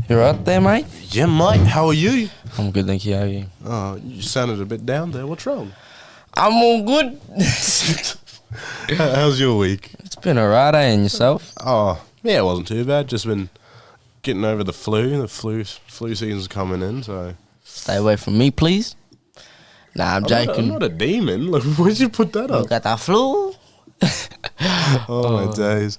You right there, mate? Yeah, mate. How are you? I'm good, thank you. How are you? You sounded a bit down there. What's wrong? I'm all good. How's your week? It's been alright, and yourself? Oh, yeah, it wasn't too bad. Just been getting over the flu. The flu season's coming in, so... Stay away from me, please. Nah, I'm joking. I'm not a demon. Like, where'd you put that up? You got that flu? Oh, my days.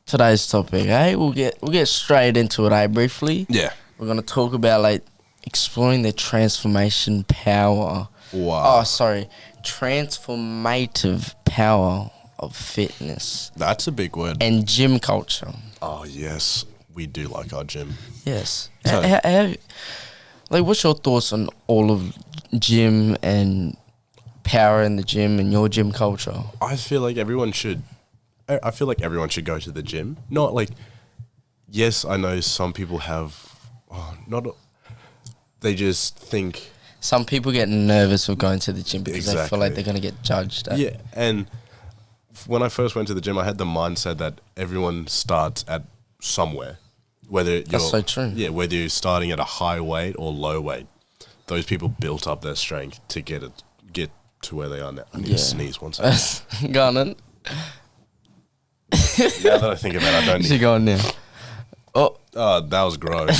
Today's topic, eh? We'll get straight into it, eh? Briefly. Yeah. We're gonna talk about like exploring the transformation power. Wow. Oh, sorry, transformative power of fitness That's a big word. and gym culture. Oh, yes. We do like our gym. Yes. So- Like, what's your thoughts on all of gym and power in the gym and your gym culture? I feel like everyone should go to the gym. Not like, yes, I know some people have, they just think. Some people get nervous with going to the gym because they feel like Exactly. they're going to get judged. Yeah, and when I first went to the gym, I had the mindset that everyone starts at somewhere. Whether you're, That's so true. Yeah, whether you're starting at a high weight or low weight, those people built up their strength to get to where they are now. I need to sneeze one second. Go on then. Now that I think about it, I don't You need... should go on now. Oh, that was gross.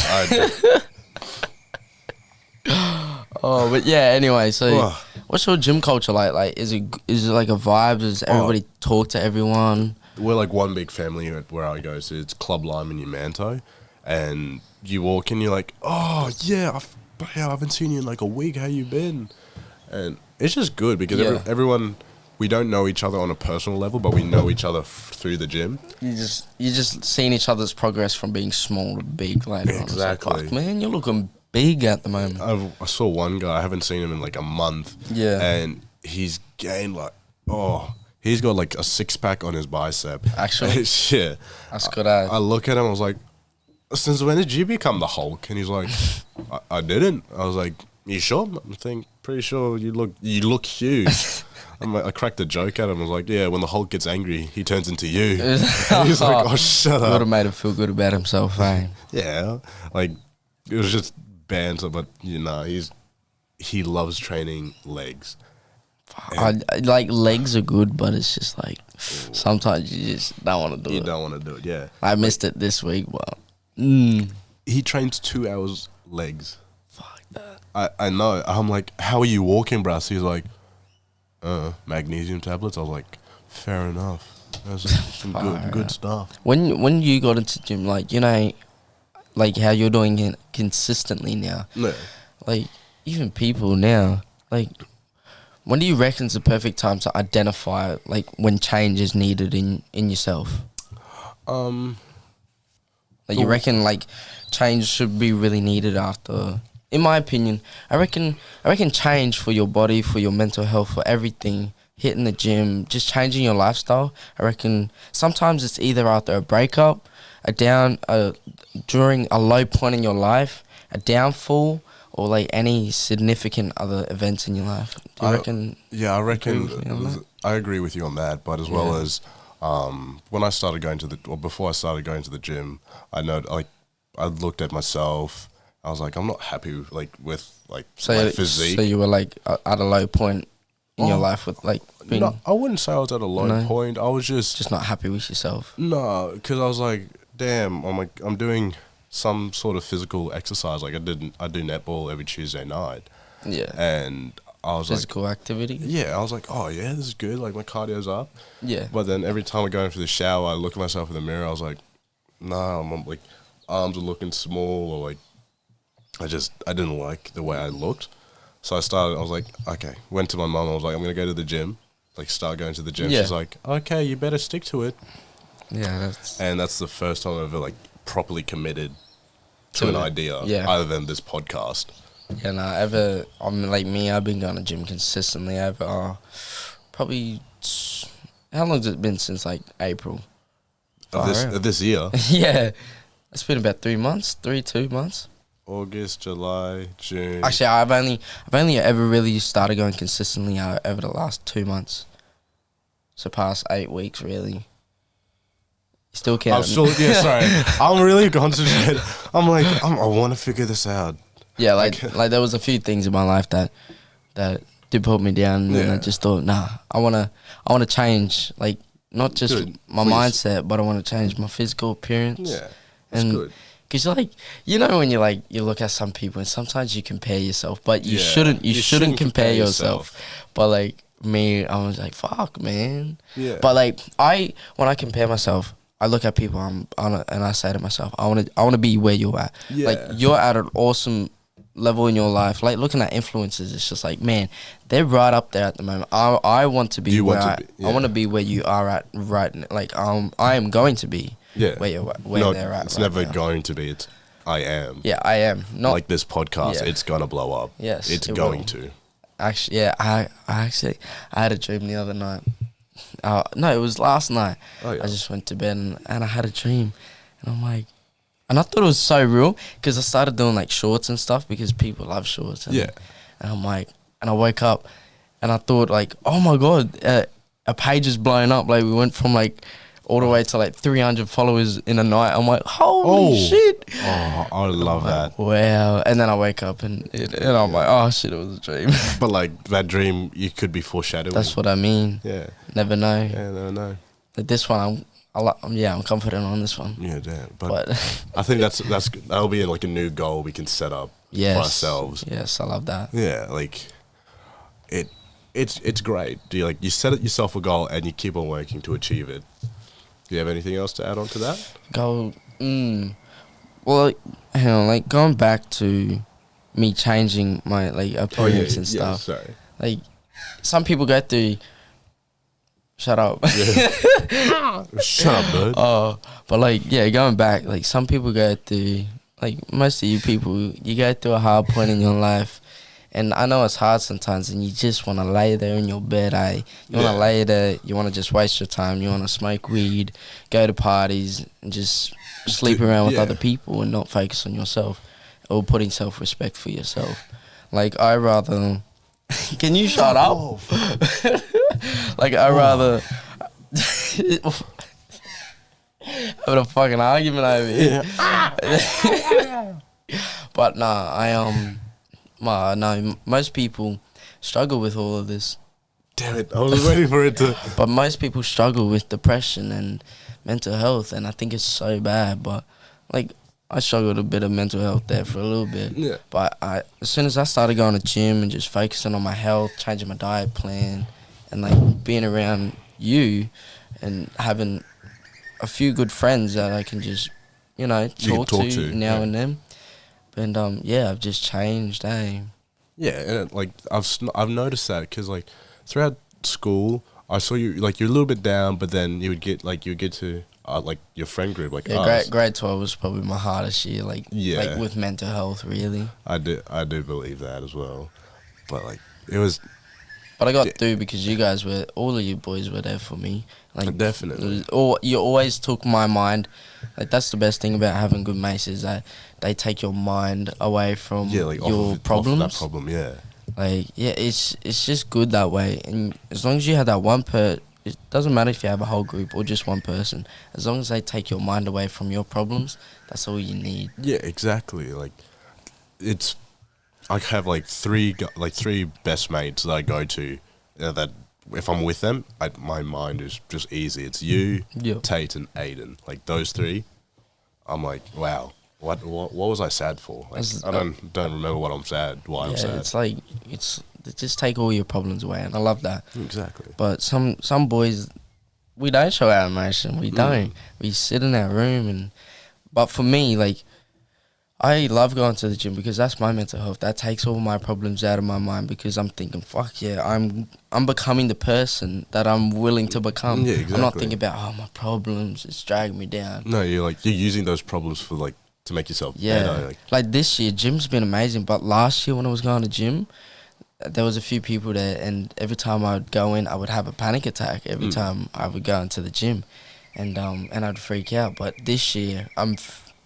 oh, but yeah. Anyway, so Ugh. what's your gym culture like? Like, is it like a vibe? Does everybody talk to everyone? We're like one big family where I go. So it's Club Lime in Umanto. And you walk in, you're like, oh, yeah, I haven't seen you in like a week. How you been? And it's just good because everyone, we don't know each other on a personal level, but we know each other through the gym. You just seeing each other's progress from being small to big later on. Exactly. It's like, man, you're looking big at the moment. I saw one guy, I haven't seen him in like a month. Yeah. And he's gained like, he's got like a six-pack on his bicep. Actually? Yeah. That's good, eh? I look at him, I was like, since when did you become the Hulk? And he's like, I didn't. I was like, you sure? Pretty sure you look huge. I cracked a joke at him. I was like, yeah, when the Hulk gets angry, he turns into you. And he's like, oh, shut Would have up. made him feel good about himself, eh? Yeah, like, it was just banter, but, he loves training legs. Like, legs are good, but it's just like, sometimes you just don't want to do it. You don't want to do it, yeah. I missed it this week, but... He trains 2 hours legs. Fuck that. I know. I'm like, how are you walking, bruh? So he's like, magnesium tablets. I was like, fair enough. That's some good stuff. When you got into gym, like, like how you're doing it consistently now, Yeah. like, even people now, like, when do you reckon is the perfect time to identify, like, when change is needed in yourself? Like, you reckon, like, change should be really needed after... In my opinion, I reckon change for your body, for your mental health, for everything, hitting the gym, just changing your lifestyle, I reckon sometimes it's either after a breakup, during a low point in your life, a downfall, or like any significant other events in your life. Do you reckon? Yeah, I reckon. agree with me on that? I agree with you on that, but as well as when I started going before I started going to the gym, I looked at myself. I was like, I'm not happy with my physique. So you were like at a low point in your life with like being No, I wouldn't say I was at a low point. I was just not happy with yourself. No, because I was like, damn, I'm doing some sort of physical exercise. Like I do netball every Tuesday night. Yeah. And I was Physical activity. yeah, I was like, oh yeah, this is good. Like my cardio's up. Yeah. But then every time I go in for the shower, I look at myself in the mirror. I was like, nah, I'm like arms are looking small, or like I didn't like the way I looked. So I was like, okay. Went to my mum. I was like, I'm gonna go to the gym. Like start going to the gym. Yeah. She's like, okay, you better stick to it. Yeah. And that's the first time I've ever like properly committed to an idea, other than this podcast. Yeah, I'm like me, I've been going to gym consistently over probably, how long has it been since like April? Of this year? Yeah, it's been about 2 months. August, July, June. Actually, I've only ever really started going consistently over the last 2 months. So past 8 weeks, really. Still counting. I'm still, yeah, sorry. I'm really concentrated. I'm like, I want to figure this out. Yeah, like there was a few things in my life that did put me down, and then I just thought, nah, I wanna change, like not just my mindset, but I want to change my physical appearance. Yeah, that's good. Because like, you know, when you look at some people and sometimes you compare yourself, but you shouldn't compare yourself. But like me, I was like, fuck, man. Yeah. But like when I compare myself, I look at people and I say to myself, I want to be where you're at. Yeah. Like, you're at an awesome level in your life. Like, looking at influencers, it's just like, man, they're right up there at the moment. I want to be I want to be where you are at right now. Like, I am going to be where they're at. It's right never now. going to be. It's I am. Yeah, I am. Not like this podcast. Yeah. It's gonna blow up. Yes, it's it going will. to. Actually, yeah, I had a dream the other night. No, it was last night. Oh, yeah. I just went to bed and I had a dream, and I'm like, and I thought it was so real because I started doing like shorts and stuff because people love shorts. And, Yeah. And I'm like, and I woke up, and I thought like, oh my god, a page is blown up. Like, we went from like all the way to like 300 followers in a night. I'm like, holy shit. Oh, I love that. Wow. And then I wake up and I'm like, oh shit, it was a dream. But like that dream, you could be foreshadowing. That's what I mean. Yeah. Never know. Yeah, never know. Like this one, I'm confident on this one. Yeah, damn. But I think that'll be like a new goal we can set up for ourselves. Yes, I love that. Yeah, like it's great. Do you set it yourself a goal and you keep on working to achieve it? Do you have anything else to add on to that? Well, hang on, like going back to me changing my like appearance and stuff. Sorry. Like, some people go through. Shut up. Yeah. Shut up, bud. Oh, but like, yeah, going back, like some people go through, like most of you people, you go through a hard point in your life. And I know it's hard sometimes, and you just want to lay there in your bed, You want to lay there, you want to just waste your time, you want to smoke weed, go to parties, and just sleep around with other people and not focus on yourself or putting self-respect for yourself. Like, I rather... Can you shut up? Like, I rather... having a fucking argument over here. But nah, no, most people struggle with all of this. Damn it, I was waiting for it to... But most people struggle with depression and mental health, and I think it's so bad. But, like, I struggled a bit of mental health there for a little bit. Yeah. But as soon as I started going to gym and just focusing on my health, changing my diet plan, and, like, being around you and having a few good friends that I can just, talk to now and then. And I've just changed, Yeah, and like I've noticed that because like throughout school, I saw you like you're a little bit down, but then you would get to like your friend group, like grade 12 was probably my hardest year, like with mental health, really. I do believe that as well, but like it was. But I got through because you guys all of you boys were there for me. Like, definitely. You always took my mind. Like, that's the best thing about having good mates is that they take your mind away from your problems. Off that problem, yeah. Like, yeah, it's just good that way. And as long as you have that one it doesn't matter if you have a whole group or just one person. As long as they take your mind away from your problems, that's all you need. Yeah, exactly. Like, I have like three best mates that I go to that if I'm with them, my mind is just easy. It's you, Tate, and Aiden. Like those three, I'm like, wow, what was I sad for? Like, I don't remember what I'm sad. Why I'm sad. It's like just take all your problems away, and I love that. Exactly. But some boys, we don't show our emotion. We don't. We sit in our room but for me, like, I love going to the gym because that's my mental health. That takes all my problems out of my mind because I'm thinking, fuck yeah, I'm becoming the person that I'm willing to become. Yeah, exactly. I'm not thinking about, my problems, it's dragging me down. No, you're using those problems for like to make yourself better. Like this year, gym's been amazing, but last year when I was going to gym, there was a few people there, and every time I would go in, I would have a panic attack every time I would go into the gym, and I'd freak out. But this year,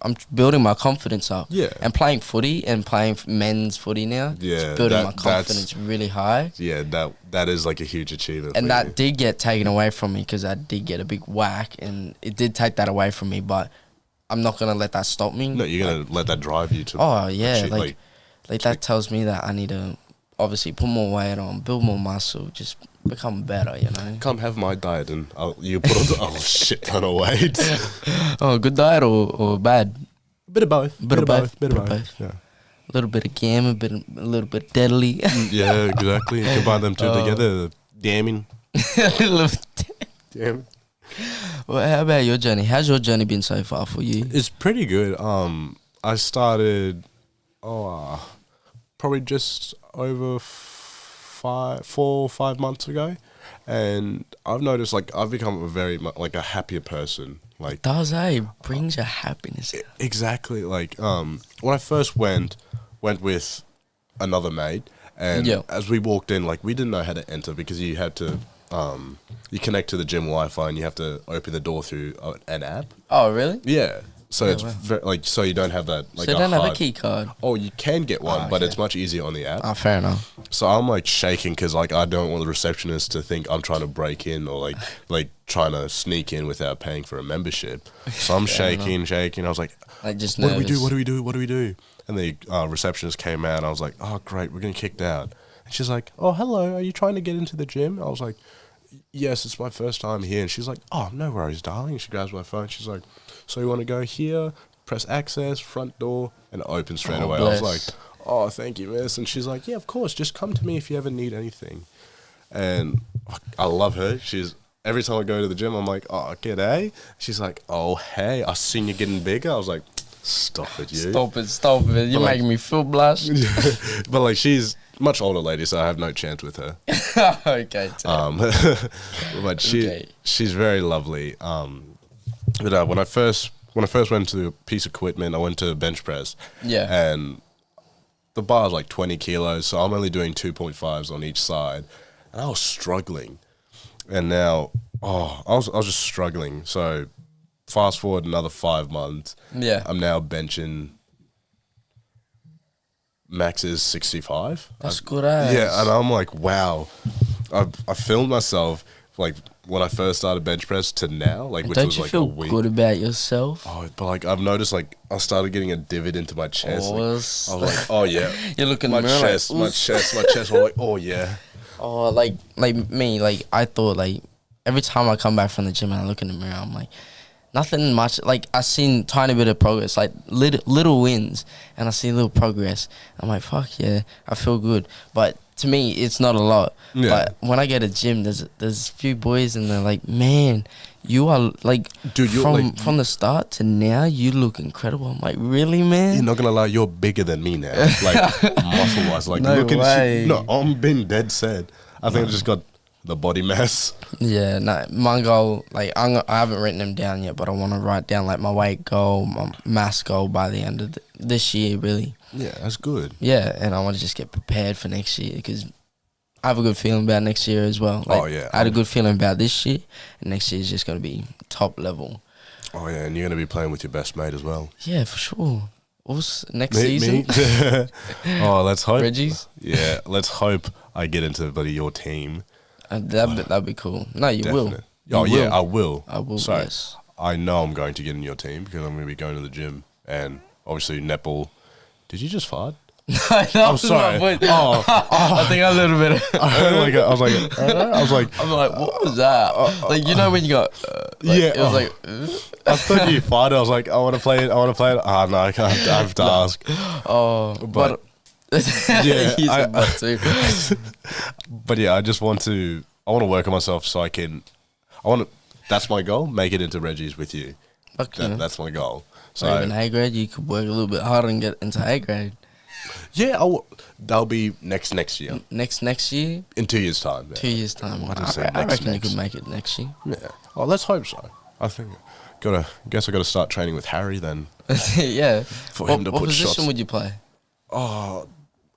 I'm building my confidence up. Yeah. And playing footy and playing men's footy now. Yeah, it's building my confidence really high. Yeah, that is like a huge achievement. And for that you. did get taken away from me because I did get a big whack, and it did take that away from me. But I'm not gonna let that stop me. No, you're gonna let that drive you to. Oh yeah, achieve, like that tells me that I need to obviously put more weight on, build more muscle, just become better, you know. Come have my diet and you put on a shit ton of weight. Oh, good diet or bad? Bit of both. Bit of both. Yeah. A little bit of gamma, a little bit of deadly. Yeah, exactly. You combine them two together, damning. Damn. Well, how about your journey? How's your journey been so far for you? It's pretty good. I started, probably just over 4 or 5 months ago, and I've noticed like I've become a very like a happier person. Like Does it brings your happiness? Exactly. Like when I first went with another mate, and as we walked in, like we didn't know how to enter because you had to you connect to the gym Wi-Fi and you have to open the door through an app. Oh, really? Yeah. So it's so you don't have that like. So you don't have a key card. Oh, you can get one, but it's much easier on the app. Oh, fair enough. So I'm like shaking because like I don't want the receptionist to think I'm trying to break in or like trying to sneak in without paying for a membership. So I'm shaking. I was like just what nervous. do we do? And the receptionist came out and I was like, oh great, we're getting kicked out. And she's like, oh hello, are you trying to get into the gym? I was like, yes, it's my first time here. And she's like, oh no worries, darling. And she grabs my phone. She's like, so you want to go here, press access, front door, and it opens straight away. Bless. I was like, oh, thank you, miss. And she's like, yeah, of course, just come to me if you ever need anything. And I love her. Every time I go to the gym, I'm like, oh, g'day. She's like, oh, hey, I seen you getting bigger. I was like, stop it, you. Stop it. You're making me feel blush. But like, she's much older lady, so I have no chance with her. Okay. But she's very lovely. But when I first went to a piece of equipment, I went to bench press. Yeah. And the bar is like 20 kilos, so I'm only doing 2.5s on each side. And I was struggling. And now, I was just struggling. So fast forward another 5 months. Yeah. I'm now benching, max is 65. That's good ass. Yeah, and I'm like, wow. I filmed myself like when I first started bench press to now, like which was like a week. Don't you feel good about yourself? Oh, but like I've noticed, like I started getting a divot into my chest. Like, I was like, oh yeah. You're looking my in the mirror chest, my chest. I'm like, oh yeah. Oh, like me, like I thought, like every time I come back from the gym and I look in the mirror, I'm like, nothing much. Like I seen tiny bit of progress, like little wins, and I see little progress. I'm like, fuck yeah, I feel good. But to me, it's not a lot. Yeah. But when I get a gym, there's a few boys and they're like, man, you are like, dude, from the start to now, you look incredible. I'm like, really, man? You're not gonna lie, you're bigger than me now, like muscle wise. Like, no way. No, I'm being dead set. I think I just got the body mass. Yeah, no, my goal, like I haven't written them down yet, but I want to write down like my weight goal, my mass goal by the end of this year, really. Yeah, that's good. Yeah, and I want to just get prepared for next year because I have a good feeling about next year as well. Like, I had a good feeling about this year, and next year is just going to be top level. Oh yeah, and you're going to be playing with your best mate as well. Yeah, for sure. Next season. Oh, let's hope. Reggie's? Yeah, let's hope I get into your team. That'd be cool. No, you will. Yeah, I will. I will, so, yes. I know I'm going to get in your team because I'm going to be going to the gym. And obviously, netball. Did you just fart? No, I'm sorry. I think a little bit. I was like, what was that? Like, you know when you got, yeah. It was like, I thought you farted. I was like, I want to play it. Oh, no, I can't. I have to ask. Oh, but yeah, too. But yeah, I want to work on myself so I can. That's my goal. Make it into Reggie's with you. Okay, that's my goal. So even A grade, you could work a little bit harder and get into A grade. Yeah, that'll be next year. Next year? In 2 years' time. Yeah. 2 years' time. I reckon you could make it next year. Yeah. Oh, let's hope so. I think guess I got to start training with Harry then. Yeah. For him to put shots. What position would you play? Oh,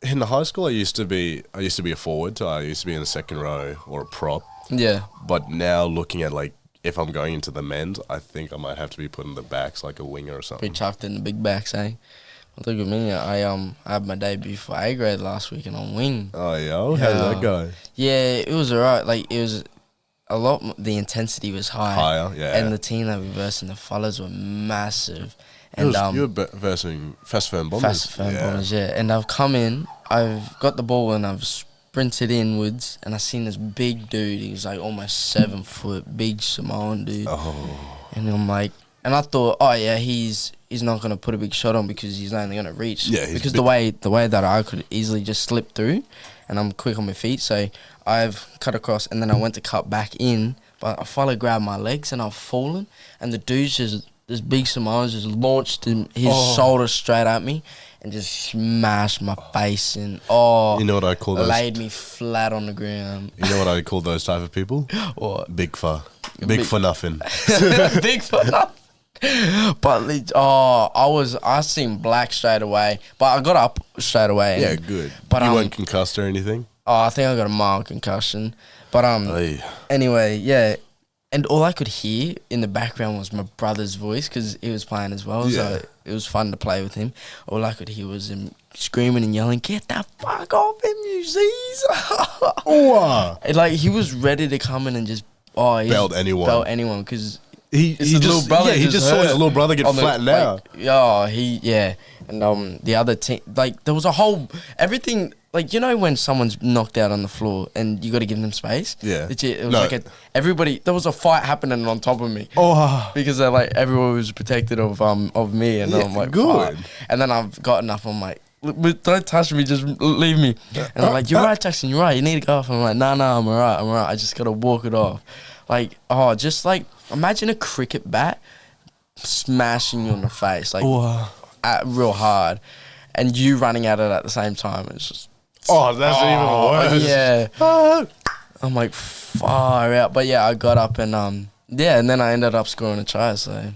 in the high school, I used to be a forward. So I used to be in the second row or a prop. Yeah. But now looking at like if I'm going into the men's, I think I might have to be put in the backs like a winger or Be something. chucked in the big backs, eh? Look at me. I had my debut for A grade last week and on wing. Oh, yo, how did that go? Yeah, it was alright. Like it was a lot. The intensity was high. Higher, yeah. And the team that we versed in, the fellas were massive. And You were versing Fast Firm Bombers. Fast Firm Bombers, yeah. And I've come in, I've got the ball and I've sprinted inwards, and I seen this big dude. He was like almost 7 foot, big Samoan dude. Oh. And I'm like, and I thought, oh yeah, he's not gonna put a big shot on because he's only gonna reach. Yeah, because the way that I could easily just slip through, and I'm quick on my feet, so I've cut across, and then I went to cut back in, but I finally grabbed my legs and I've fallen, and the dude's just this big Samoan just launched his shoulder straight at me and just smashed my face and you know what I call those? Laid me flat on the ground. You know what I call those type of people? What? Big for nothing. Big for nothing. But I seen black straight away, but I got up straight away. Yeah, good. But you weren't concussed or anything? Oh, I think I got a mild concussion. But anyway, yeah. And all I could hear in the background was my brother's voice because he was playing as well. Yeah. So it was fun to play with him. All I could hear was him screaming and yelling, "Get the fuck off him, you Z's!" And like he was ready to come in and just belt anyone because he little brother. Yeah, he just saw his little brother get flattened out. And the other team, like there was a whole everything. Like, you know when someone's knocked out on the floor and you got to give them space? Yeah. It was everybody, there was a fight happening on top of me. Oh. Because they're like, everyone was protected of me. And I'm like, good. Fuck. And then I've gotten up, I'm like, don't touch me, just leave me. And they're like, you're right, Jackson, you're right, you need to go off. I'm like, no, I'm alright. I just got to walk it off. Like, just like, imagine a cricket bat smashing you in the face, like, real hard. And you running at it at the same time. It's just... that's even worse. Yeah. I'm like, far out. But yeah, I got up and and then I ended up scoring a try, so I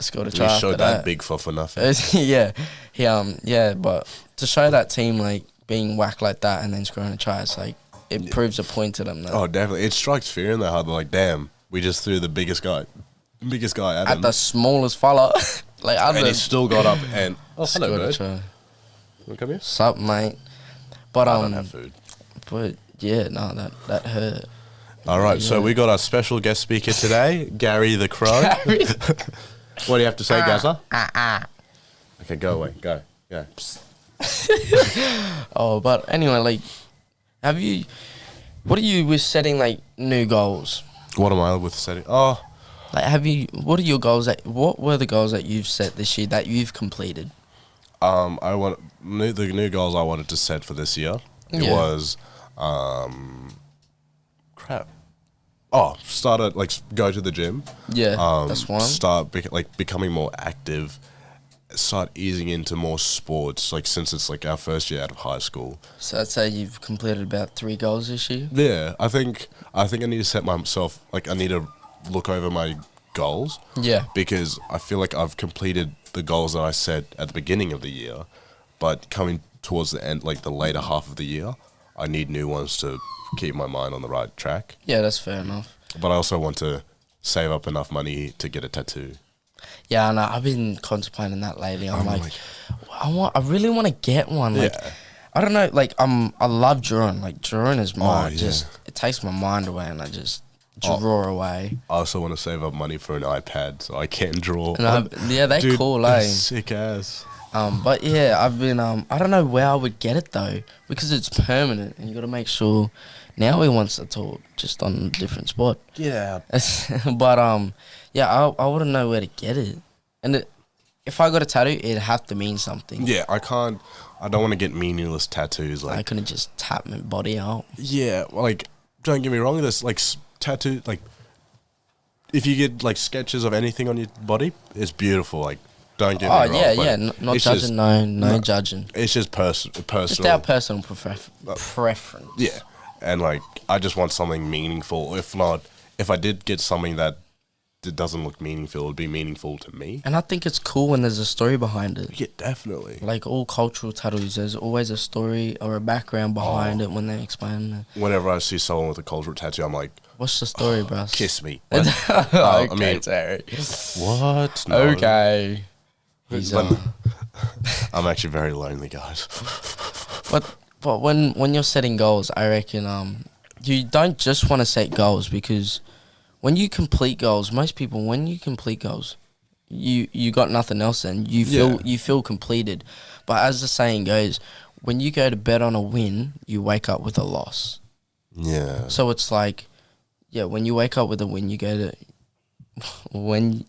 scored a try. You showed that big for nothing. Yeah. But to show that team like being whacked like that and then scoring a try, it's like it proves a point to them. Oh, definitely. It strikes fear in their heart. They're like, damn, we just threw the biggest guy at him. The smallest fella. And he still got up and hello, bird. Try. Wanna come here? Sup, mate? But I don't have food. But yeah, no, that hurt. All right, so we got our special guest speaker today, Gary the Crow. What do you have to say, Gazza? Okay, go away. Go. But anyway, like, what are you with setting, like, new goals? What am I with setting? Like, what were the goals that you've set this year that you've completed? The new goals I wanted to set for this year. It was, go to the gym. Yeah, that's one. Start becoming more active. Start easing into more sports. Like since it's like our first year out of high school. So I'd say you've completed about 3 goals this year. Yeah, I think I need to set myself I need to look over my goals. Yeah, because I feel like I've completed the goals that I set at the beginning of the year, but coming towards the end, like the later half of the year, I need new ones to keep my mind on the right track. Yeah, that's fair enough. But I also want to save up enough money to get a tattoo. Yeah, no, I've been contemplating that lately. I really want to get one. Like, I don't know. Like, I love drawing. Like, drawing is it takes my mind away, and I just draw away. I also want to save up money for an iPad so I can draw. They're cool, eh? Sick ass. But yeah, I've been I don't know where I would get it though, because it's permanent and you got to make sure. Now he wants to talk just on a different spot. Yeah. But I wouldn't know where to get it. And if I got a tattoo, it'd have to mean something. Yeah, I don't want to get meaningless tattoos. Like, I couldn't just tap my body out. Yeah, like, don't get me wrong, there's like tattoo, like, if you get like sketches of anything on your body, it's beautiful. Like, don't get me wrong. Not judging, no judging. It's just personal. Just our personal preference. Yeah, and like, I just want something meaningful. If not, if I did get something that it doesn't look meaningful, it would be meaningful to me. And I think it's cool when there's a story behind it. Yeah, definitely. Like all cultural tattoos, there's always a story or a background behind it when they explain it. Whenever I see someone with a cultural tattoo, I'm like, what's the story, bruh? kiss me. Okay, I mean, Terry. what? No. Okay. He's, I'm actually very lonely, guys. But when you're setting goals, I reckon you don't just want to set goals, because when you complete goals, most people, when you complete goals, you got nothing else then. You feel completed. But as the saying goes, when you go to bed on a win, you wake up with a loss. Yeah. So it's like, when you wake up with a win, you go to when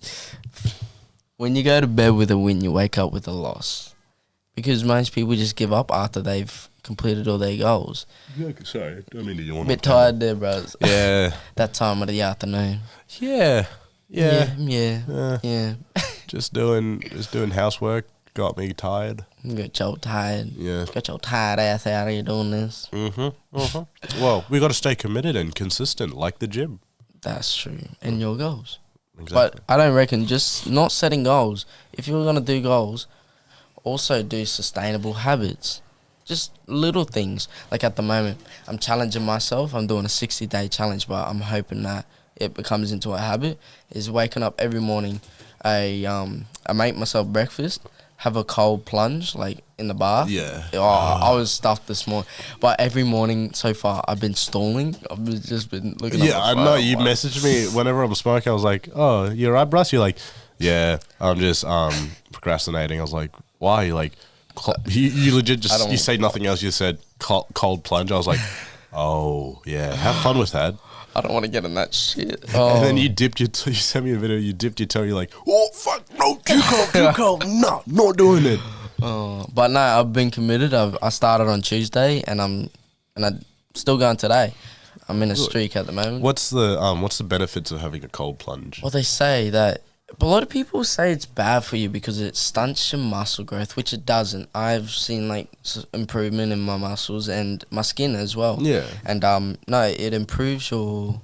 you go to bed with a win, you wake up with a loss. Because most people just give up after they've completed all their goals. Yeah, sorry, I don't mean to yawn. Bit tired there, bros. Yeah. That time of the afternoon. Yeah. Just doing housework got me tired. Got your tired. Yeah. Got your tired ass out here doing this. Well, we got to stay committed and consistent, like the gym. That's true. And your goals. Exactly. But I don't reckon just not setting goals. If you're gonna do goals, also do sustainable habits. Just little things. Like at the moment, I'm challenging myself. I'm doing a 60-day challenge, but I'm hoping that it becomes into a habit. Is waking up every morning. I make myself breakfast, have a cold plunge, like in the bath. Yeah. I was stuffed this morning. But every morning so far, I've been stalling. Just been looking at my phone. I know. You messaged me whenever I'm smoking. I was like, oh, you're right, Bruce? You're like, yeah, I'm just procrastinating. I was like, why? You're like, you legit just, you say nothing else. You said cold plunge. I was like, oh, yeah, have fun with that. I don't want to get in that shit. And then you dipped your toe. You sent me a video. You dipped your toe. You're like, oh, fuck, no, too cold. No, not doing it. But no, I've been committed. I started on Tuesday, and I'm still going today. I'm in a streak at the moment. What's the benefits of having a cold plunge? Well, they say that a lot of people say it's bad for you because it stunts your muscle growth, which it doesn't. I've seen like improvement in my muscles and my skin as well. Yeah. And no, it improves your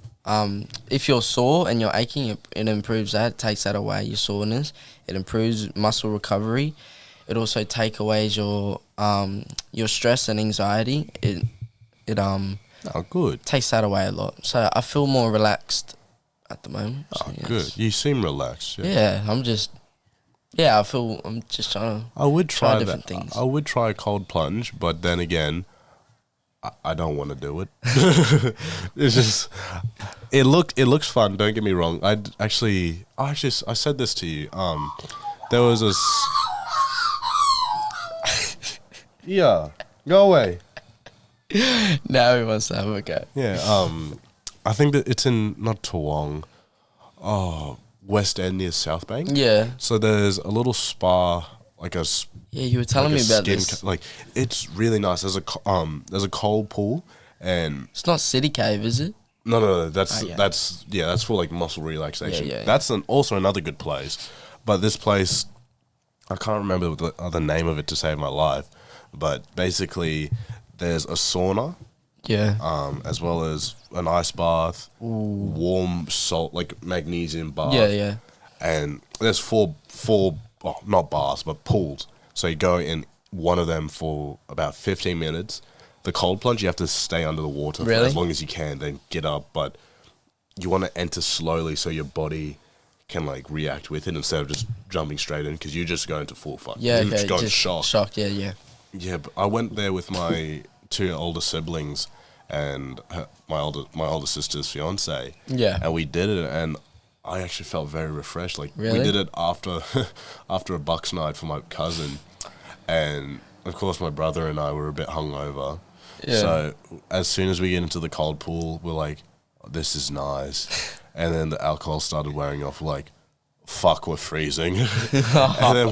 if you're sore and you're aching, it improves that. It takes that away, your soreness. It improves muscle recovery. It also takes away your stress and anxiety. It good. Takes that away a lot. So I feel more relaxed at the moment. So yes. Good. You seem relaxed. Yeah, I'm just trying to try different things. I would try a cold plunge, but then again, I don't want to do it. It's just, it looks fun. Don't get me wrong. I said this to you. There was this. Yeah, go away. Now he wants to have a go. Yeah. I think that it's in not Toowong. West End near South Bank. Yeah. So there's a little spa, like a. Yeah, you were telling me about this. Like, it's really nice. There's a cold pool, and it's not City Cave, is it? No. That's for like muscle relaxation. Yeah. That's also another good place, but this place, I can't remember the name of it to save my life, but basically, there's a sauna. Yeah. As well as an ice bath, warm salt, like magnesium bath. Yeah. And there's four, not baths, but pools. So you go in one of them for about 15 minutes. The cold plunge, you have to stay under the water for as long as you can, then get up. But you want to enter slowly so your body can like react with it instead of just jumping straight in, because you just go into full fuck. Yeah, you just go into shock. Shock, yeah. Yeah, but I went there with my two older siblings and my older sister's fiance. Yeah. And we did it, and I actually felt very refreshed. Like, really? We did it after a Bucks night for my cousin, and of course my brother and I were a bit hungover. Yeah. So as soon as we get into the cold pool, we're like, this is nice. And then the alcohol started wearing off. We're like, fuck, we're freezing. And then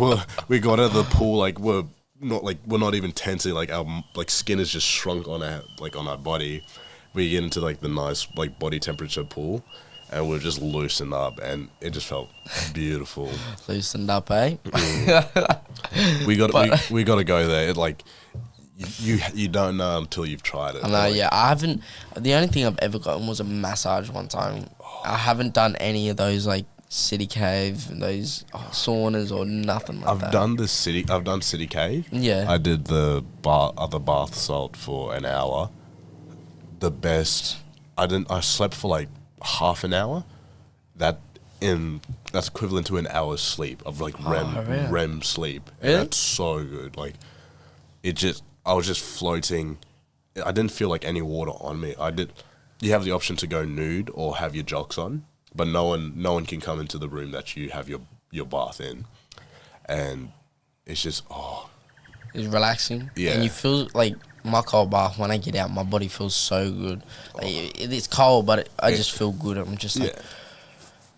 we got out of the pool, like we're not even tensing, like our skin is just shrunk on our body. We get into like the nice like body temperature pool, and we're just loosened up, and it just felt beautiful. Loosened up, eh? We got to go there. It like you don't know until you've tried it. I know. Yeah, I haven't. The only thing I've ever gotten was a massage one time. I haven't done any of those like city cave and those saunas or nothing like that? I've done city cave. Yeah. I did the bath salt for an hour. The best. I slept for like half an hour. That's equivalent to an hour's sleep of like REM sleep. Really? And that's so good. Like I was just floating. I didn't feel like any water on me. You have the option to go nude or have your jocks on, but no one can come into the room that you have your bath in. And it's just It's relaxing. Yeah. And you feel like my cold bath, when I get out, my body feels so good. Like, it's cold, but I just feel good. I'm just like,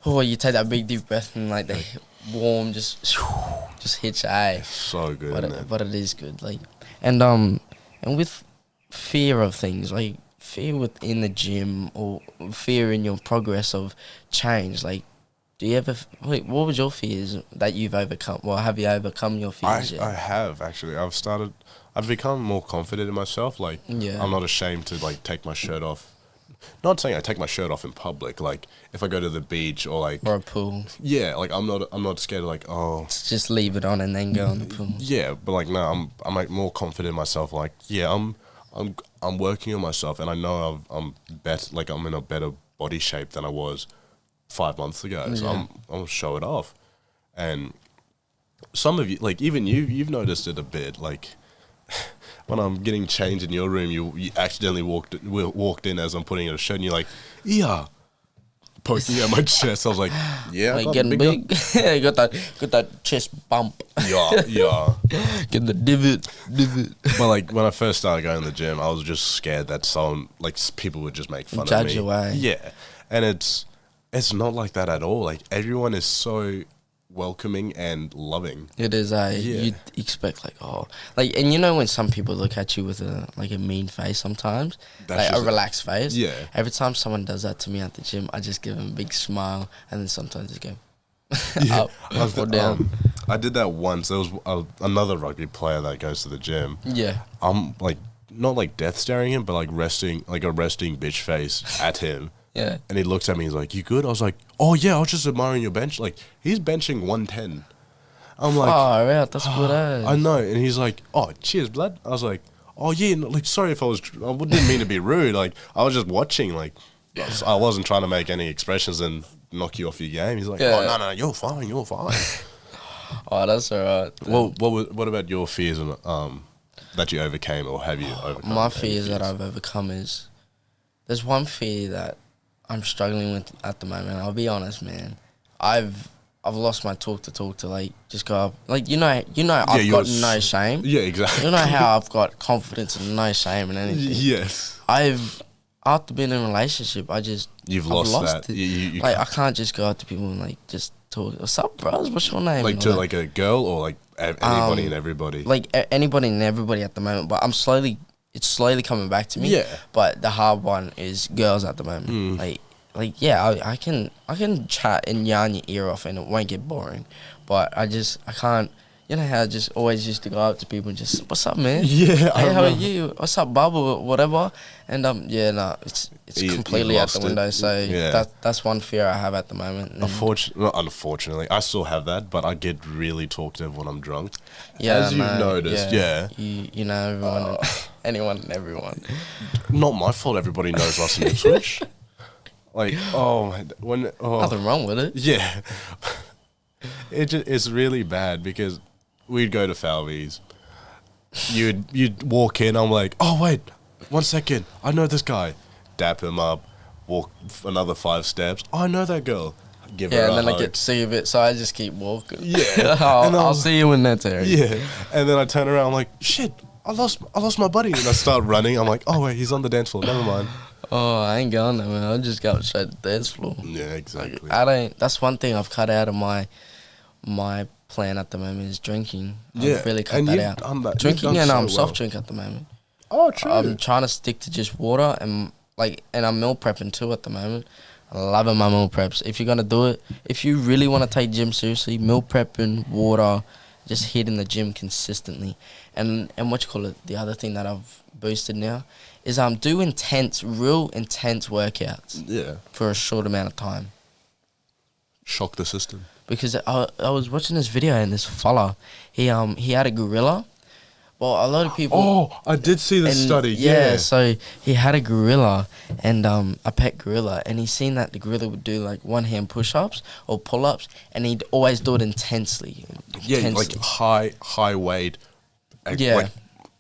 you take that big deep breath and like the warm just hits your eye. so good. But it is good. Like, and with fear of things, like fear within the gym or fear in your progress of change, like, do you ever, what was your fears that you've overcome? Well, have you overcome your fears yet? I have actually. I've become more confident in myself. Like, I'm not ashamed to like take my shirt off. Not saying I take my shirt off in public. Like, if I go to the beach or like or a pool. Yeah, like I'm not scared of like just leave it on and then go in the pool. Yeah, but like no, I'm like more confident in myself. Like I'm working on myself, and I know I'm better. Like I'm in a better body shape than I was 5 months ago. So I'm gonna show it off. And some of you, like even you've noticed it a bit. Like when I'm getting changed in your room, you accidentally walked in as I'm putting on a shirt, and you're like, yeah, poking at my chest. I was like, yeah, like getting big. got that chest bump. Yeah. Get the divot. But like when I first started going to the gym, I was just scared that people would just make fun of me. Judge your way. Yeah, and it's not like that at all. Like everyone is so welcoming and loving. It is. You'd expect and you know when some people look at you with a mean face sometimes, like a relaxed face. Yeah. Every time someone does that to me at the gym, I just give them a big smile, and then sometimes just go up or down. I did that once. There was another rugby player that goes to the gym. Yeah. I'm like not like death staring him, but like a resting bitch face at him. Yeah. And he looked at me, he's like, you good? I was like, oh yeah, I was just admiring your bench. Like, he's benching 110. I'm like, oh, yeah, that's good. I know. And he's like, oh, cheers, blood. I was like, oh yeah, no, like, sorry if I didn't mean to be rude. Like, I was just watching, like, I wasn't trying to make any expressions and knock you off your game. He's like, oh, no, you're fine. Oh, that's all right. Well, what about your fears that you overcame, or have you overcome? My fears that I've overcome is, there's one fear that I'm struggling with at the moment. I'll be honest, man. I've lost my talk to like just go up. Like you know I've got no shame. Yeah, exactly. You know how I've got confidence and no shame in anything. Yes. After being in a relationship, I've lost that. It. You I can't just go up to people and like just talk. What's up, bros? What's your name? Like to like a girl or like anybody and everybody. Like anybody and everybody at the moment. But it's slowly coming back to me. Yeah. But the hard one is girls at the moment. I can chat and yarn your ear off and it won't get boring. But I can't. You know how I just always used to go up to people and just, what's up, man? Yeah. Hey, how are you? What's up, bub, or whatever? And it's completely out the window. So that's one fear I have at the moment. Unfortunately, I still have that, but I get really talkative when I'm drunk. Yeah, as you've noticed. Yeah. You know everyone, anyone and everyone. Not my fault. Everybody knows us in Ipswich. Like, Nothing wrong with it. Yeah. It's really bad because we'd go to Falvey's. You'd walk in. I'm like, oh wait, 1 second. I know this guy. Dap him up. Walk another 5 steps. Oh, I know that girl. Give her a hug. And then I get sick of it, so I just keep walking. Yeah. I'll see you in that area. Yeah. And then I turn around. I'm like, shit. I lost my buddy. And I start running. I'm like, oh wait, he's on the dance floor. Never mind. Oh, I ain't going there, man. I'll just go straight to the dance floor. Yeah, exactly. That's one thing I've cut out of my plan at the moment is drinking. I've really cut that out. That. Drinking and soft drink at the moment. Oh, true. I'm trying to stick to just water and I'm meal prepping too at the moment. I'm loving my meal preps. If you're gonna do it, if you really want to take gym seriously, meal prepping, water, just hitting the gym consistently, and the other thing that I've boosted now is do real intense workouts. Yeah. For a short amount of time. Shock the system. Because I was watching this video and this fella, he had a gorilla. Well, a lot of people. Oh, I did see the study. Yeah. So he had a gorilla and a pet gorilla, and he seen that the gorilla would do like one hand push-ups or pull-ups, and he'd always do it intensely. Yeah, like high weight. Yeah. Like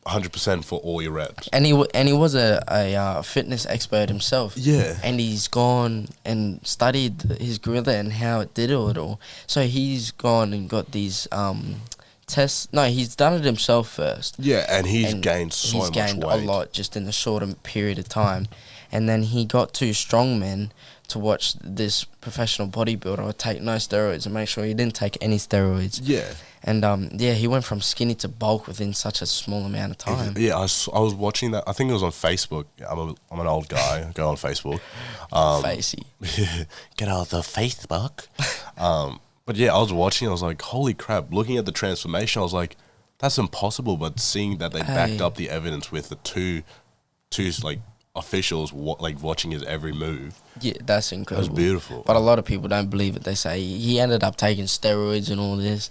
100% for all your reps. And he was a fitness expert himself. Yeah. And he's gone and studied his gorilla and how it did it all. So he's gone and got these tests. No, he's done it himself first. Yeah, and he's gained so much weight. He's gained a lot just in a shorter period of time. And then he got two strongmen to watch this professional bodybuilder take no steroids and make sure he didn't take any steroids. Yeah. And he went from skinny to bulk within such a small amount of time. Yeah, I was watching that. I think it was on Facebook. I'm an old guy. I go on Facebook. Facey. Get out the Facebook. But yeah, I was watching. I was like, holy crap! Looking at the transformation, I was like, that's impossible. But seeing that they backed up the evidence with the two like officials watching his every move. Yeah, that's incredible. It was beautiful. But a lot of people don't believe it. They say he ended up taking steroids and all this.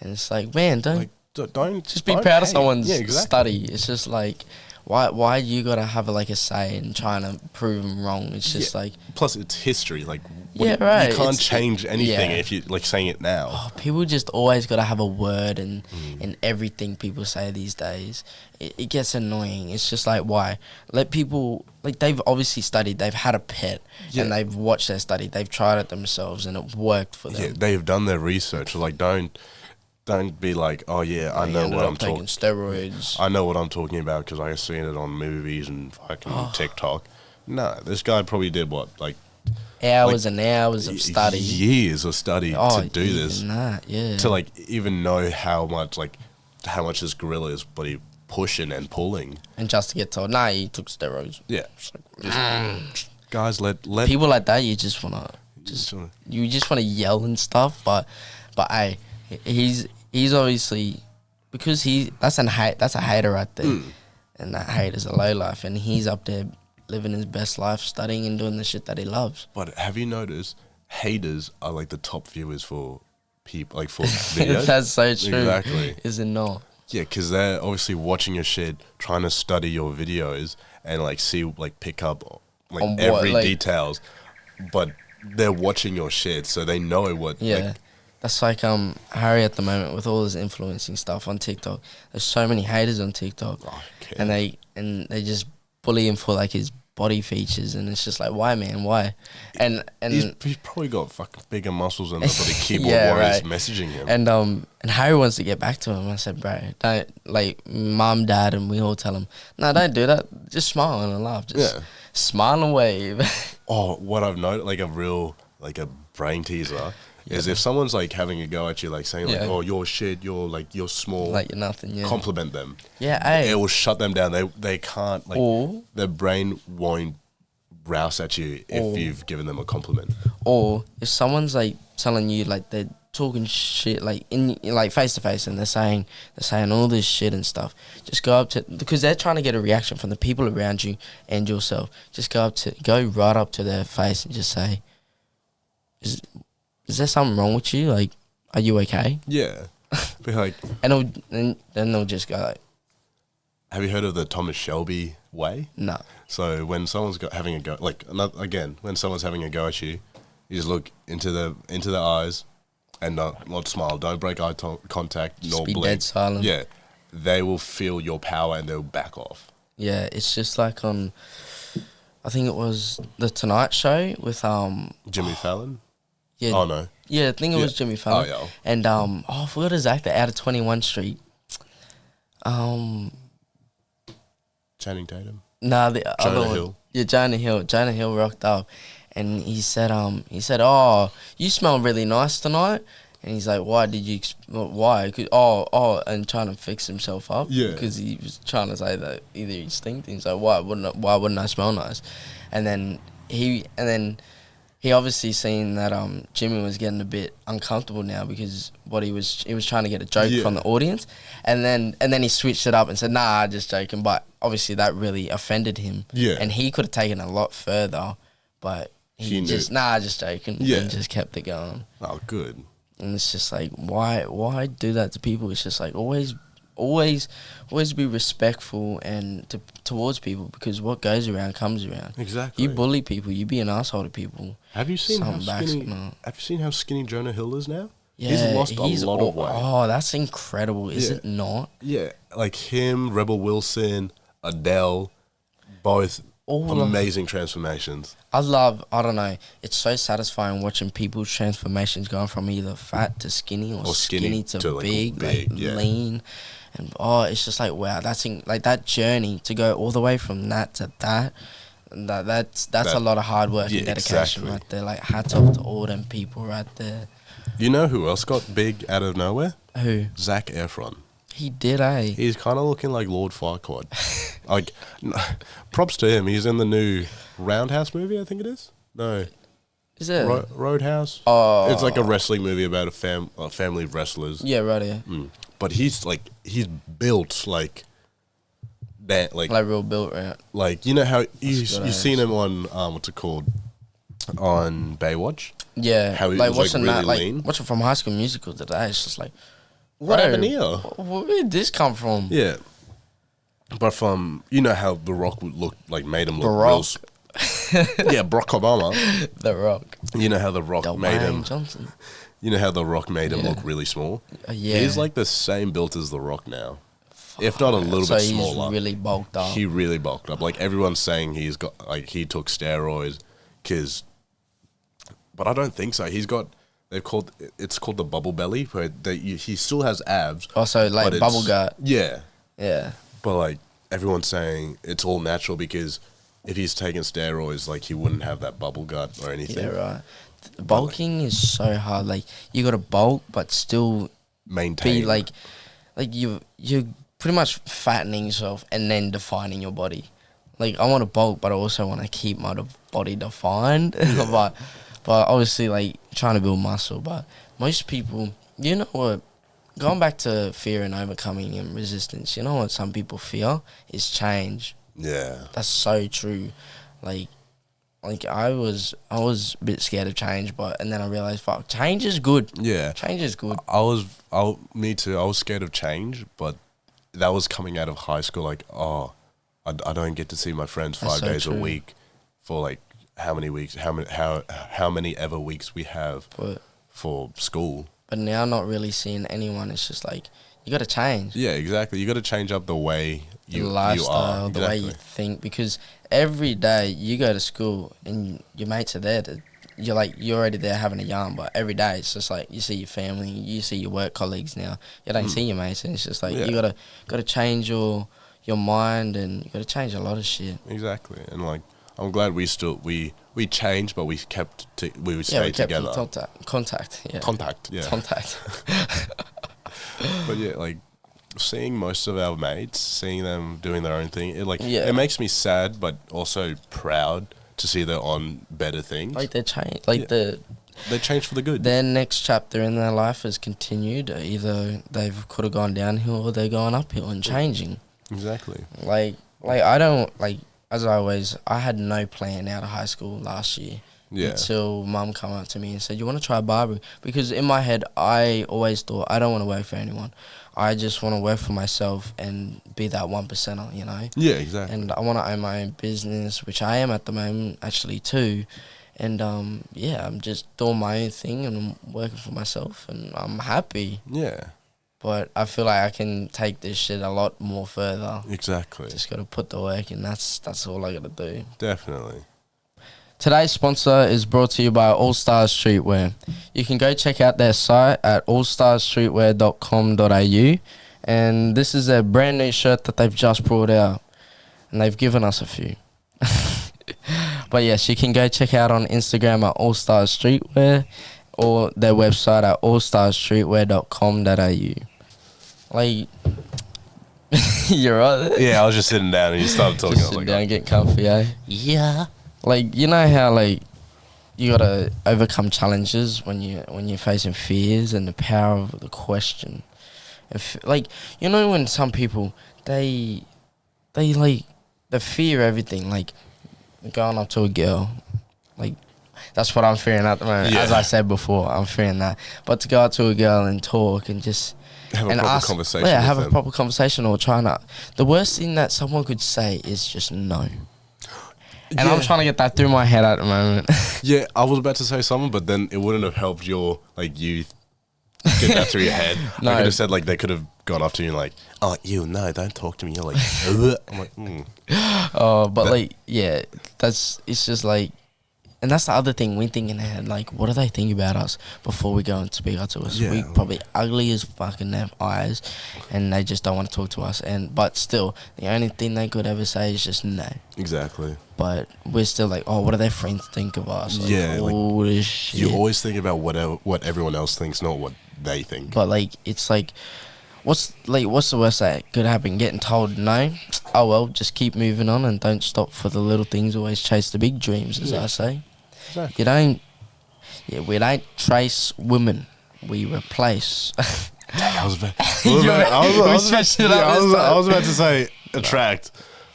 And it's like, man, don't just be proud of someone's study. It's just like, why you gotta have like a say in trying to prove them wrong? It's just like, plus it's history. Like, right. You can't change anything if you like saying it now. Oh, people just always gotta have a word in everything people say these days. It gets annoying. It's just like, why? Let people, like, they've obviously studied. They've had a pet and they've watched their study. They've tried it themselves and it worked for them. Yeah, they've done their research. Like, don't be like, oh yeah, I know what I'm talking. Steroids. I know what I'm talking about because I've seen it on movies and fucking TikTok. No, this guy probably did hours and hours of study, years of study to do this. To like even know how much this gorilla is, but he pushing and pulling, and just to get told, nah, he took steroids. Yeah, guys, let people like that. You just wanna yell and stuff, but hey, he's obviously, because that's a hater right there, and that hater's a low life, and he's up there living his best life, studying and doing the shit that he loves. But have you noticed haters are like the top viewers for people, like for videos? That's so true. Exactly. Is it not? Yeah, because they're obviously watching your shit, trying to study your videos and like see, like pick up like on every details, but they're watching your shit, so they know what. Yeah. Like, that's like Harry at the moment with all his influencing stuff on TikTok. There's so many haters on TikTok, and they just bully him for like his body features, and it's just like, why, man, why? And he's probably got fucking bigger muscles than the keyboard warriors messaging him. And Harry wants to get back to him. I said, bro, don't, like, mum, dad, and we all tell him, no, don't do that. Just smile and laugh. Just smile and wave. Oh, what I've noticed, like a brain teaser. Is if someone's like having a go at you, like saying like, "Oh, you're shit," you're small, like you're nothing. Yeah. Compliment them. Yeah, hey. It will shut them down. They can't their brain won't rouse at you if you've given them a compliment. Or if someone's like telling you like they're talking shit like in like face to face and they're saying all this shit and stuff, just go up to, because they're trying to get a reaction from the people around you and yourself. Just go right up to their face and just say, Is there something wrong with you? Like, are you okay? Yeah. Be like, and then they'll just go like, have you heard of the Thomas Shelby way? No. So when someone's having a go, when someone's having a go at you, you just look into their eyes and not smile. Don't break eye contact, just nor be blink. dead silent. Yeah. They will feel your power and they'll back off. Yeah, it's just like on, I think it was the Tonight Show with Jimmy Fallon. Yeah. Oh no. Yeah, I think it was Jimmy Fallon. Oh yeah. And I forgot his actor out of 21 Street. Channing Tatum. Nah, the other one. Hill. Yeah, Jonah Hill. Jonah Hill rocked up, and he said, "Oh, you smell really nice tonight." And he's like, "Why did you? Why? And trying to fix himself up. Yeah. Because he was trying to say that either he stinks. He's like, why wouldn't I smell nice? And then he obviously seen that Jimmy was getting a bit uncomfortable now because he was trying to get a joke from the audience, and then he switched it up and said, "Nah, just joking." But obviously that really offended him. Yeah. And he could have taken it a lot further, but He knew. Just joking. Yeah. And just kept it going. Oh, good. And it's just like, why do that to people? It's just like always be respectful and towards people, because what goes around comes around. Exactly. You bully people, you be an asshole to people. Have you seen how skinny Jonah Hill is now? Yeah, he's lost a lot of weight. Oh, that's incredible, is it not? Yeah, like him, Rebel Wilson, Adele, both amazing transformations. I don't know, it's so satisfying watching people's transformations going from either fat to skinny or skinny to like big, lean. And it's just like, wow, like that journey to go all the way from that to that. That's a lot of hard work and dedication right there. Like, hats off to all them people right there. You know who else got big out of nowhere? Who? Zac Efron. He did, eh? He's kind of looking like Lord Farquaad. Like, props to him. He's in the new Roundhouse movie, I think it is. No. Is it? Roadhouse? Oh. It's like a wrestling movie about a family of wrestlers. Yeah, right, yeah. But he's built like that. Like real built, right? Like, you know how you've seen him on, what's it called? On Baywatch? Yeah. How he was watching really that, like, lean. watching from High School Musical today, it's just like, what happened here? Where did this come from? Yeah. But from, you know how The Rock made him look Barack. Yeah, Barack Obama. The Rock. You know how The Rock made him. Johnson. You know how The Rock made him look really small? Yeah. He's like the same built as The Rock now. If not a little bit smaller. So he's really bulked up. He really bulked up. Like, everyone's saying he took steroids, but I don't think so. It's called the bubble belly, where he still has abs. Also, like bubble gut. Yeah. Yeah. But, like, everyone's saying it's all natural, because if he's taking steroids, like, he wouldn't have that bubble gut or anything. Yeah, right. Bulking is so hard. Like, you got to bulk, but still maintain. Be like you're pretty much fattening yourself and then defining your body. Like, I want to bulk, but I also want to keep my body defined. Yeah. but obviously, like, trying to build muscle. But most people, you know what? Going back to fear and overcoming and resistance, you know what some people fear is change. Yeah. That's so true. Like I was a bit scared of change, and then I realized, fuck, change is good. Yeah. Change is good. Me too. I was scared of change, but that was coming out of high school. Like, I don't get to see my friends 5 days a week for like how many weeks, how many ever weeks we have for school. But now, not really seeing anyone, it's just like, you got to change. Yeah, exactly. You got to change up the way you lifestyle, are. The way you think, because every day you go to school and your mates are there. You're already there having a yarn, but every day it's just like you see your family, you see your work colleagues now. You don't see your mates, and it's just like you gotta change your mind, and you gotta change a lot of shit. Exactly, and like I'm glad we changed, but we stayed together. Contact. Yeah. Contact. But yeah, like seeing most of our mates, seeing them doing their own thing, it makes me sad, but also proud to see they're on better things. Like they change, they changed for the good. Their next chapter in their life has continued. Either could have gone downhill or they're going uphill and changing. Exactly. Like I don't I had no plan out of high school last year. Yeah. Until mum came up to me and said, "You want to try barbering?" Because in my head, I always thought, I don't want to work for anyone. I just want to work for myself and be that 1%er, you know? Yeah, exactly. And I want to own my own business, which I am at the moment, actually, too. And, I'm just doing my own thing and I'm working for myself and I'm happy. Yeah. But I feel like I can take this shit a lot more further. Exactly. Just got to put the work in. That's all I got to do. Definitely. Today's sponsor is brought to you by All Stars Streetwear. You can go check out their site at allstarstreetwear.com.au, and this is a brand new shirt that they've just brought out, and they've given us a few. But yes, you can go check out on Instagram at All Stars Streetwear or their website at allstarstreetwear.com.au. Like, you're right there. Yeah, I was just sitting down and you started talking. Just sit down, get comfy, eh? Yeah. Like, you know how, like, you gotta overcome challenges when you're facing fears and the power of the question. Like, you know when some people, they fear everything. Like, going up to a girl, like, That's what I'm fearing at the moment. Yeah. As I said before, I'm fearing that. But to go out to a girl and talk and just have a proper conversation. Yeah, with have them. a proper conversation or try not. The worst thing that someone could say is just no. And I'm trying to get that through my head at the moment. Yeah, I was about to say something, but then it wouldn't have helped your youth get that through your head. No. I could have said they could have gone up to you and oh, you no, don't talk to me. You're like, ugh. I'm like, Oh, but it's just and that's the other thing we think in our head, what do they think about us before we go and speak out to us? Yeah. We probably ugly as fucking their eyes, and they just don't want to talk to us. But still, the only thing they could ever say is just no. Exactly. But we're still oh, what do their friends think of us? All this shit. You always think about what everyone else thinks, not what they think. But it's what's the worst that could happen? Getting told no? Oh well, just keep moving on and don't stop for the little things. Always chase the big dreams, as I say. Exactly. We don't trace women. We replace. I was about to say attract,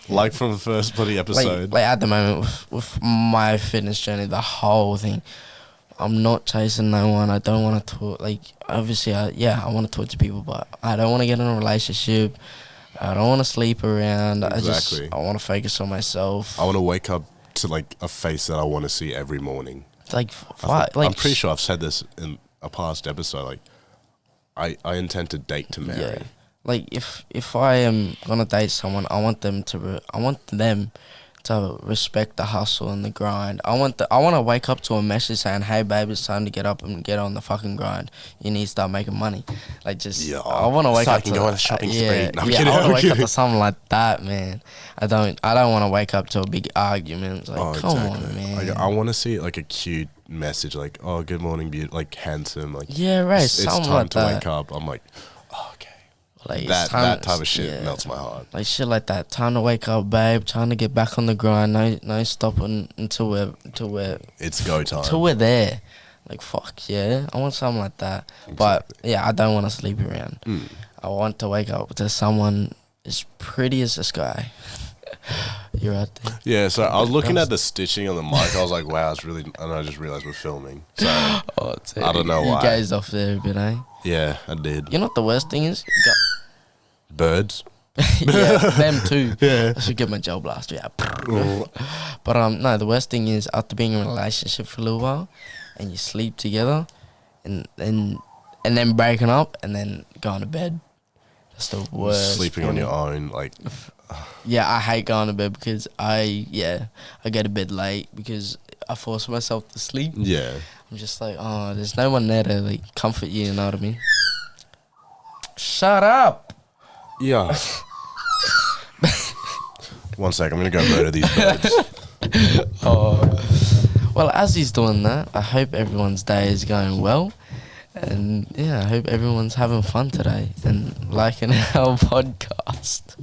from the first bloody episode. At the moment with my fitness journey, the whole thing. I'm not chasing no one. I don't want to talk. Obviously, I want to talk to people, but I don't want to get in a relationship. I don't want to sleep around. Exactly. I want to focus on myself. I want to wake up to a face that I want to see every morning. I'm pretty sure I've said this in a past episode. I intend to date to marry. Yeah. If I am gonna date someone, I want them to respect the hustle and the grind. I want to wake up to a message saying, "Hey babe, it's time to get up and get on the fucking grind. You need to start making money." I want to wake up to go on a shopping spree. I want to wake up to something like that, man. I don't want to wake up to a big argument. Come on, man. I want to see a cute message, "Oh, good morning, beautiful," handsome, it's time like to that. wake up. I'm like, oh, okay. That type of shit melts my heart. Shit like that. Time to wake up, babe. Time to get back on the grind. No stopping until we're it's go time. Until we're there. Fuck yeah. I want something like that. Exactly. But yeah, I don't want to sleep around. I want to wake up to someone as pretty as the sky. You're right there. Yeah, so I was looking at the stitching on the mic. I was like, wow, it's really. And I just realized we're filming. So I don't know why. You gazed off there a bit, eh? Yeah, I did. You know what the worst thing is? Birds. Yeah, them too. Yeah. I should get my gel blaster out. But no, the worst thing is after being in a relationship for a little while, and you sleep together, and then breaking up, and then going to bed. That's the worst. Sleeping on your own, Yeah, I hate going to bed because I go to bed late because I force myself to sleep. Yeah. I'm just there's no one there to comfort you, you know what I mean? Shut up! Yeah. 1 sec, I'm going to go murder these birds. Well, as he's doing that, I hope everyone's day is going well. And yeah, I hope everyone's having fun today and liking our podcast.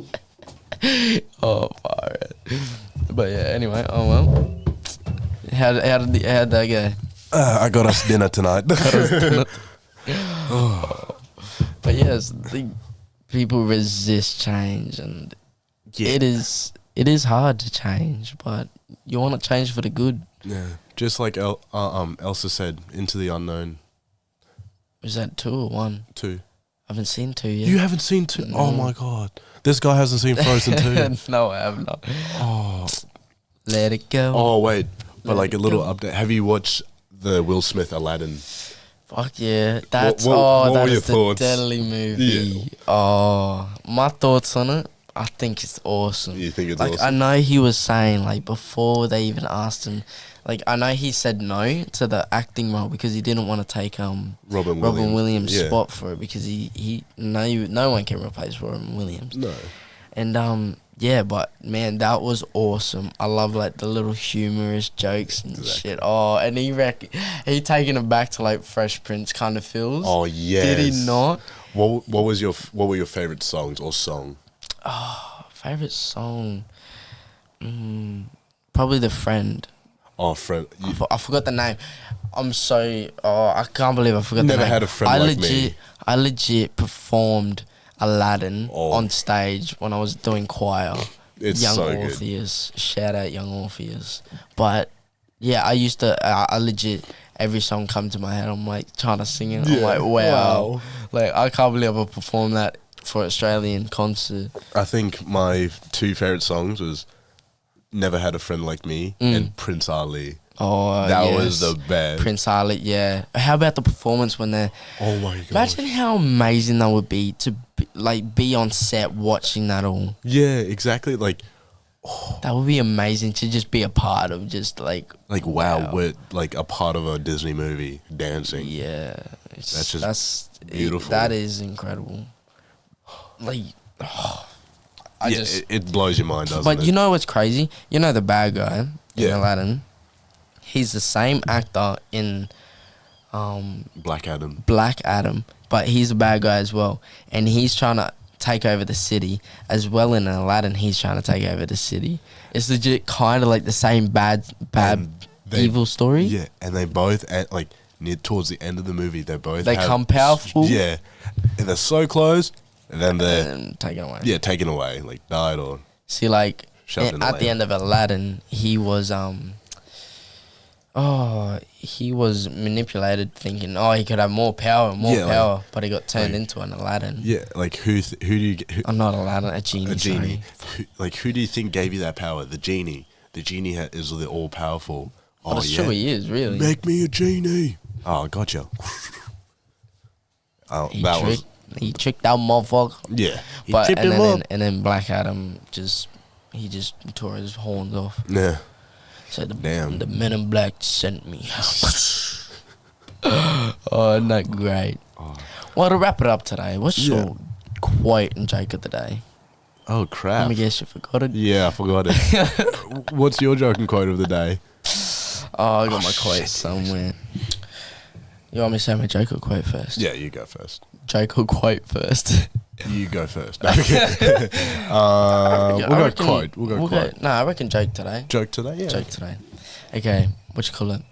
Fire. But yeah, anyway, well. How did that go? I got us dinner tonight. But yes, people resist change, and it is hard to change, but you want to change for the good. Yeah, just like Elsa said, into the unknown. Is that 2 or 1? 2. I haven't seen 2 yet. You haven't seen 2? No. Oh my god, this guy hasn't seen Frozen 2. No, I have not. Oh, let it go. Oh wait, but a little update. Have you watched the Will Smith Aladdin? Fuck yeah, that's what that were your is the thoughts? deadly movie. Yeah. Oh, my thoughts on it. I think it's awesome. You think it's awesome? I know he was saying before they even asked him. I know he said no to the acting role because he didn't want to take Robin Williams' spot for it because no one can replace Robin Williams. No. And yeah, but man, that was awesome. I love the little humorous jokes and shit. Oh, and he taking it back to Fresh Prince kind of feels. Oh yes. Did he not? What were your favorite songs or song? Oh, favorite song. Probably The Friend. Oh, Friend. I forgot the name. I'm sorry. Oh, I can't believe I forgot the name. Never had a friend like me. I legit performed Aladdin on stage when I was doing choir. It's Young so Orpheus. Good. Shout out Young Orpheus. But Yeah, I used to. I legit every song come to my head. I'm like trying to sing it. I'm like, wow. Like I can't believe I performed that for Australian concert. I think my 2 favorite songs was "Never Had a Friend Like Me" and "Prince Ali." Oh, That was the best. Prince Ali, yeah. How about the performance when they're... Oh my god! Imagine how amazing that would be to be on set watching that all. Yeah, exactly. Like That would be amazing to just be a part of. Just like wow, we're like a part of a Disney movie dancing. yeah, That's beautiful. That is incredible. Like, it blows your mind, doesn't it? But you know what's crazy? You know the bad guy in Aladdin. He's the same actor in Black Adam. Black Adam, but he's a bad guy as well, and he's trying to take over the city as well. In Aladdin, he's trying to take over the city. It's legit kind of like the same bad evil story. Yeah, and they both like near towards the end of the movie, they come powerful. Yeah, and they're so close, and then they're taken away. Yeah, taken away, like died or see, like at the end of Aladdin, he was he was manipulated, thinking, he could have more power, but he got turned into an Aladdin. Yeah, like who do you get? I'm not Aladdin, a genie. A genie. Who do you think gave you that power? The genie. The genie is the all powerful. Oh, that's true, he is really. Make me a genie. Oh, gotcha. He tricked that motherfucker. Yeah, and then Black Adam just tore his horns off. Yeah. So the Men in Black sent me. Oh, isn't that great? Oh. Well, to wrap it up today, what's your quote and joke of the day? Oh, crap. Let me guess, you forgot it? Yeah, I forgot it. What's your joke and quote of the day? Oh, I got my quote somewhere. You want me to say my joke or quote first? Yeah, you go first. Joke or quote first? You go first. We'll go quote. We'll go quote. No, I reckon joke today. Joke today? Yeah. Joke today. Okay, what you call it?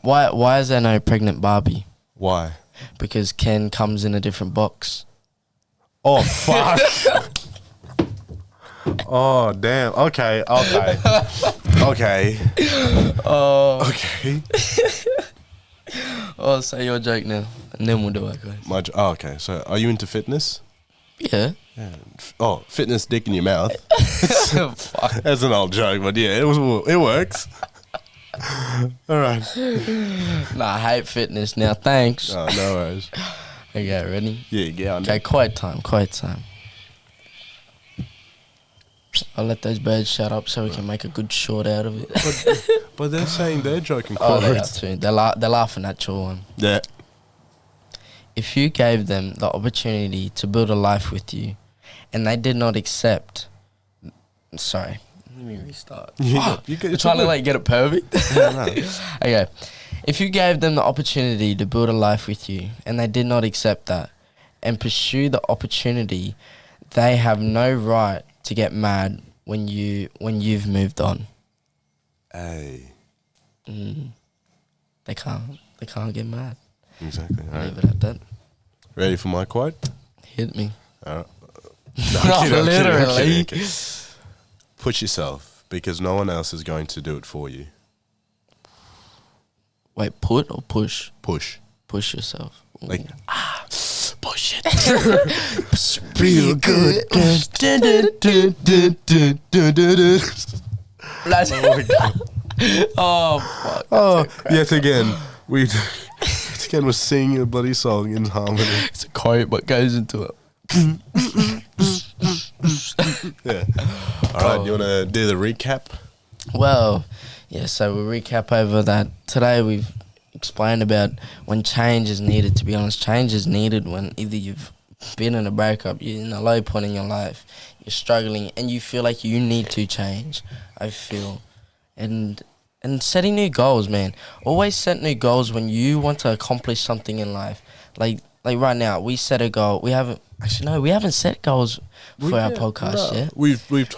Why is there no pregnant Barbie? Why? Because Ken comes in a different box. Oh, fuck. Oh, damn. Okay. Okay. Oh, say your joke now, and then we'll do it, guys. Okay. So, are you into fitness? Yeah. Oh, fitness dick in your mouth. That's an old joke, but yeah, it works. All right. Nah, I hate fitness now. Thanks. Oh, no worries. Okay, ready? Yeah. Okay, quiet time. I'll let those birds shut up so we can make a good short out of it. But they're saying they're joking. Oh, they are too. They're laughing at your one. Yeah. If you gave them the opportunity to build a life with you, and they did not accept... Sorry. Let me restart. You're trying to get it perfect? Yeah, no. Okay. If you gave them the opportunity to build a life with you, and they did not accept that, and pursue the opportunity, they have no right to get mad when you've moved on. Hey. They can't get mad. Exactly. Leave it at that. Ready for my quote? Hit me. No, literally. Okay. Push yourself, because no one else is going to do it for you. Wait, put or push? Push. Push yourself. Like, push it. Real good. Oh, fuck. Oh, yet again, we're singing a bloody song in harmony. It's a quote, but goes into it. Yeah. All right, you want to do the recap? Well, yeah, so we'll recap over that. Today we've explained about when change is needed. To be honest, change is needed when either you've been in a breakup, you're in a low point in your life, you're struggling, and you feel like you need to change, I feel. And setting new goals, man. Always set new goals when you want to accomplish something in life. Like right now, we set a goal. We haven't set goals for our podcast yet. We've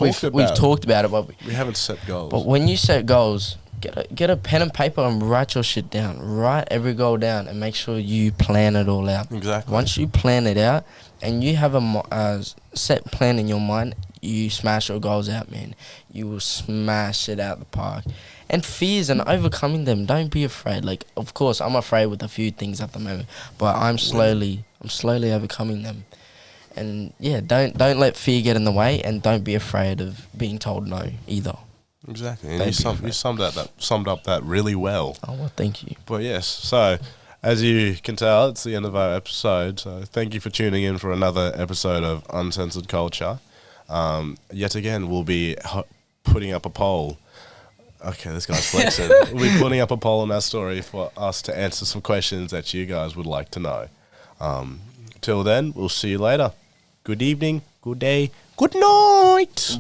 talked about it, but we haven't set goals. But when you set goals, get a pen and paper and write your shit down. Write every goal down and make sure you plan it all out. Exactly. Once you plan it out and you have a set plan in your mind, you smash your goals out, man. You will smash it out the park. and fears and overcoming them. Don't be afraid. Like, of course, I'm afraid with a few things at the moment, but I'm slowly overcoming them. And yeah, don't let fear get in the way, and don't be afraid of being told no either. Exactly, and you summed up that really well. Oh well, thank you. But yes, so as you can tell, it's the end of our episode. So thank you for tuning in for another episode of Uncensored Culture. Yet again, we'll be putting up a poll. Okay, this guy's flexing. We'll be putting up a poll on our story for us to answer some questions that you guys would like to know. Till then, we'll see you later. Good evening, good day, good night.